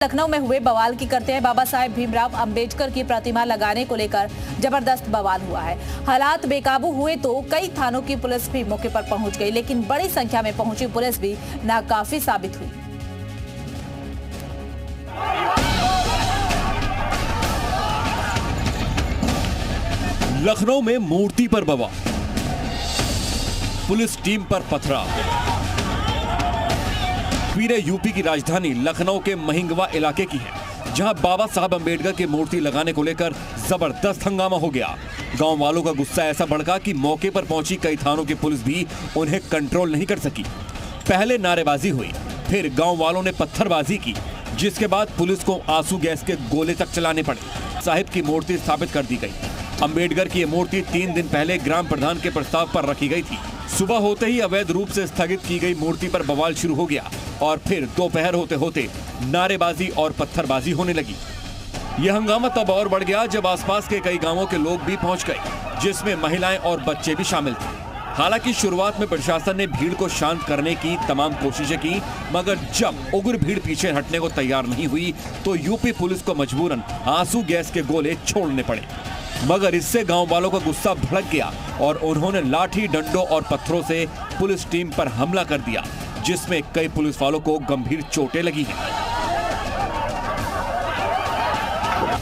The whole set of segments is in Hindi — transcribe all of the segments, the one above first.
लखनऊ में हुए बवाल की करते हैं। बाबा साहेब भीमराव अंबेडकर की प्रतिमा लगाने को लेकर जबरदस्त बवाल हुआ है। हालात बेकाबू हुए तो कई थानों की पुलिस भी मौके पर पहुंच गई, लेकिन बड़ी संख्या में पहुंची पुलिस भी नाकाफी साबित हुई। लखनऊ में मूर्ति पर बवाल, पुलिस टीम पर पथराव। तस्वीरें यूपी की राजधानी लखनऊ के महिंगवा इलाके की है, जहां बाबा साहब अंबेडकर की मूर्ति लगाने को लेकर जबरदस्त हंगामा हो गया। गांव वालों का गुस्सा ऐसा भड़का कि मौके पर पहुंची कई थानों की पुलिस भी उन्हें कंट्रोल नहीं कर सकी। पहले नारेबाजी हुई, फिर गांव वालों ने पत्थरबाजी की, जिसके बाद पुलिस को आंसू गैस के गोले तक चलाने पड़े। साहिब की मूर्ति स्थापित कर दी गई। अंबेडकर की यह मूर्ति 3 दिन पहले ग्राम प्रधान के प्रस्ताव पर रखी गई थी। सुबह होते ही अवैध रूप से स्थगित की गई मूर्ति पर बवाल शुरू हो गया और फिर दोपहर होते होते नारेबाजी और पत्थरबाजी होने लगी। यह हंगामा तब और बढ़ गया जब आसपास के कई गांवों के लोग भी पहुंच गए, जिसमें महिलाएं और बच्चे भी शामिल थे। हालांकि शुरुआत में प्रशासन ने भीड़ को शांत करने की तमाम कोशिशें की, मगर जब उग्र भीड़ पीछे हटने को तैयार नहीं हुई तो यूपी पुलिस को मजबूरन आंसू गैस के गोले छोड़ने पड़े। मगर इससे गांव वालों का गुस्सा भड़क गया और उन्होंने लाठी, डंडों और पत्थरों से पुलिस टीम पर हमला कर दिया, जिसमें कई पुलिस वालों को गंभीर चोटें लगी हैं।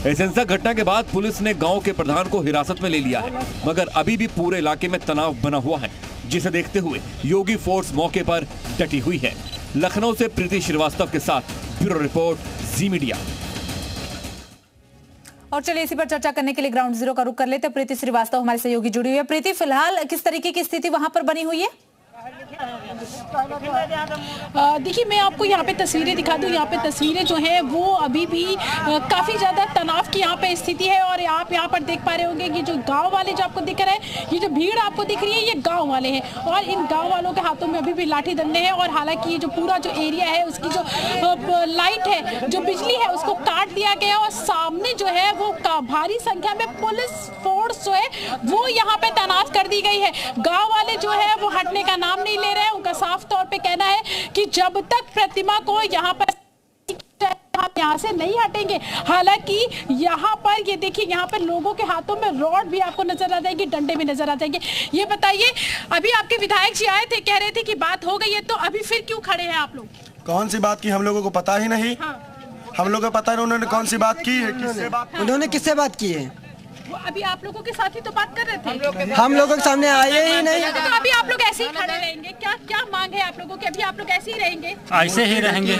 इस हिंसक घटना के बाद पुलिस ने गांव के प्रधान को हिरासत में ले लिया है, मगर अभी भी पूरे इलाके में तनाव बना हुआ है, जिसे देखते हुए योगी फोर्स मौके पर डटी हुई है। लखनऊ से प्रीति श्रीवास्तव के साथ ब्यूरो रिपोर्ट, जी मीडिया। और चलिए इसी पर चर्चा करने के लिए ग्राउंड जीरो का रुख कर लेते हैं। प्रीति श्रीवास्तव हमारे सहयोगी जुड़ी हुई है। प्रीति, फिलहाल किस तरीके की स्थिति वहां पर बनी हुई है? देखिए, मैं आपको यहाँ पे तस्वीरें दिखा दूँ। यहाँ पे तस्वीरें जो है वो अभी भी काफ़ी ज़्यादा तनाव की यहाँ पे स्थिति है। और आप यहाँ पर देख पा रहे होंगे कि जो गांव वाले जो आपको दिख रहे हैं, ये जो भीड़ आपको दिख रही है, ये गांव वाले हैं और इन गांव वालों के हाथों में अभी भी लाठी डंडे हैं। और हालांकि ये जो पूरा जो एरिया है, उसकी जो लाइट है, जो बिजली है, उसको काट दिया गया और सामने जो है वो भारी संख्या में पुलिस फोर्स जो है वो यहाँ पे तैनात कर दी गई है। गाँव वाले जो है वो हटने का नाम नहीं ले रहे हैं। उनका साफ तौर पे कहना है कि जब तक प्रतिमा को यहाँ पर हम यहाँ से नहीं हटेंगे। हालांकि यहाँ पर ये देखिए, यहाँ पर लोगों के हाथों में रॉड भी आपको नजर आ जाएगी, डंडे भी नजर आ जाएंगे। ये बताइए, अभी आपके विधायक जी आए थे, कह रहे थे कि बात हो गई है, तो अभी फिर क्यों खड़े हैं आप लोग? कौन सी बात की हम लोगों को पता ही नहीं। हम लोगों को पता है उन्होंने कौन सी बात की है, उन्होंने किससे बात की है? वो अभी आप लोगों के साथ ही तो बात कर रहे थे। हम लोगों के सामने आए ही नहीं। तो अभी आप लोग ऐसे ही खड़े रहेंगे? क्या क्या मांग है आप लोगों की? अभी आप लोग ऐसे ही रहेंगे? ऐसे ही रहेंगे।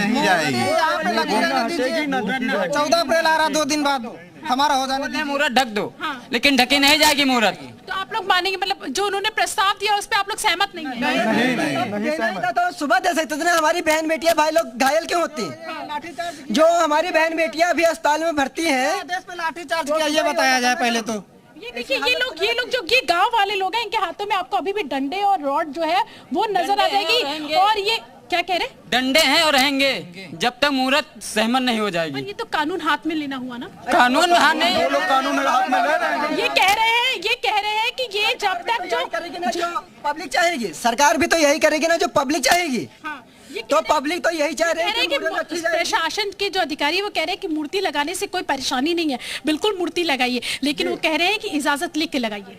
14 अप्रैल आ रहा, 2 दिन बाद हमारा हो जाने दीजिए। मुहूर्त ढक दो, लेकिन ढकी नहीं जाएगी मुहूर्त। तो आप लोग मानेंगे, मतलब जो उन्होंने प्रस्ताव दिया उस पर आप लोग सहमत नहीं है? नहीं। तो सुबह दे सकते थे ना। हमारी बहन बेटियां, भाई लोग घायल क्यों होती हैं? जो हमारी बहन बेटियां अभी अस्पताल में भर्ती हैं, लाठीचार्ज किया, ये बताया जाए पहले तो। ये देखिए, ये लोग जो ये गांव वाले लोग हैं, इनके हाथों में आपको अभी भी डंडे और रॉड जो है वो नजर आ जाएगी। और ये क्या कह रहे? डंडे हैं और रहेंगे जब तक मुहूर्त सहमत नहीं हो जाएगी। ये तो कानून हाथ में लेना हुआ ना। कानून हाथ नहीं, कानून हाथ में ले रहे हैं। ये कह रहे हैं कि ये जब तक जो पब्लिक चाहेगी, सरकार भी तो यही करेगी ना जो पब्लिक चाहेगी। तो पब्लिक तो यही चाह रहे हैं कि प्रशासन के जो अधिकारी वो कह रहे हैं कि मूर्ति लगाने से कोई परेशानी नहीं है, बिल्कुल मूर्ति लगाइए, लेकिन वो कह रहे हैं कि इजाजत लिख के लगाइए।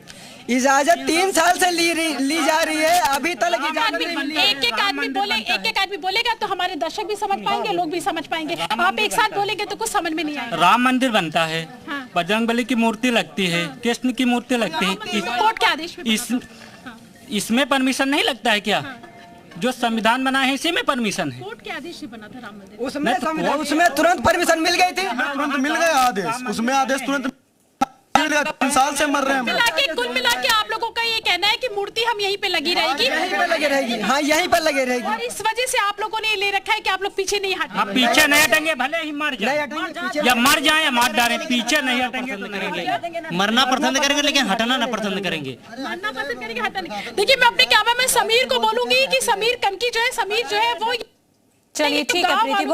इजाजत 3 साल से ली जा रही है, अभी तक एक आदमी बोलेगा तो हमारे दर्शक भी समझ पाएंगे, लोग भी समझ पाएंगे। आप एक साथ बोलेंगे तो कुछ समझ में नहीं आएगा। राम मंदिर बनता है, बजरंगबली की मूर्ति लगती है, कृष्ण की मूर्ति लगती है। कोर्ट के आदेश में इसमें परमिशन नहीं लगता है क्या? जो संविधान बना है इसी में परमिशन है। कोर्ट के आदेश से बना था राम मंदिर। उसमें तुरंत परमिशन मिल गई थी, तुरंत मिल गया आदेश। उसमें आदेश तुरंत 3 साल से मर रहे हैं। कुल मिला के आप लोगों का ये कहना है कि मूर्ति हम यहीं पे लगी रहेगी, हाँ यहीं पर लगे रहेगी। और इस वजह से आप लोगों ने ले रखा है कि आप लोग पीछे नहीं हटेंगे। आप पीछे नहीं हटेंगे, भले ही मर जाए या मर जाए या मार डालें, पीछे नहीं हटेंगे। मरना पसंद करेंगे लेकिन हटना ना पसंद करेंगे। देखिए, मैं अपने कैमरा में समीर को बोलूंगी कि समीर कनकी जो है वो चलिए ठीक है प्रीति।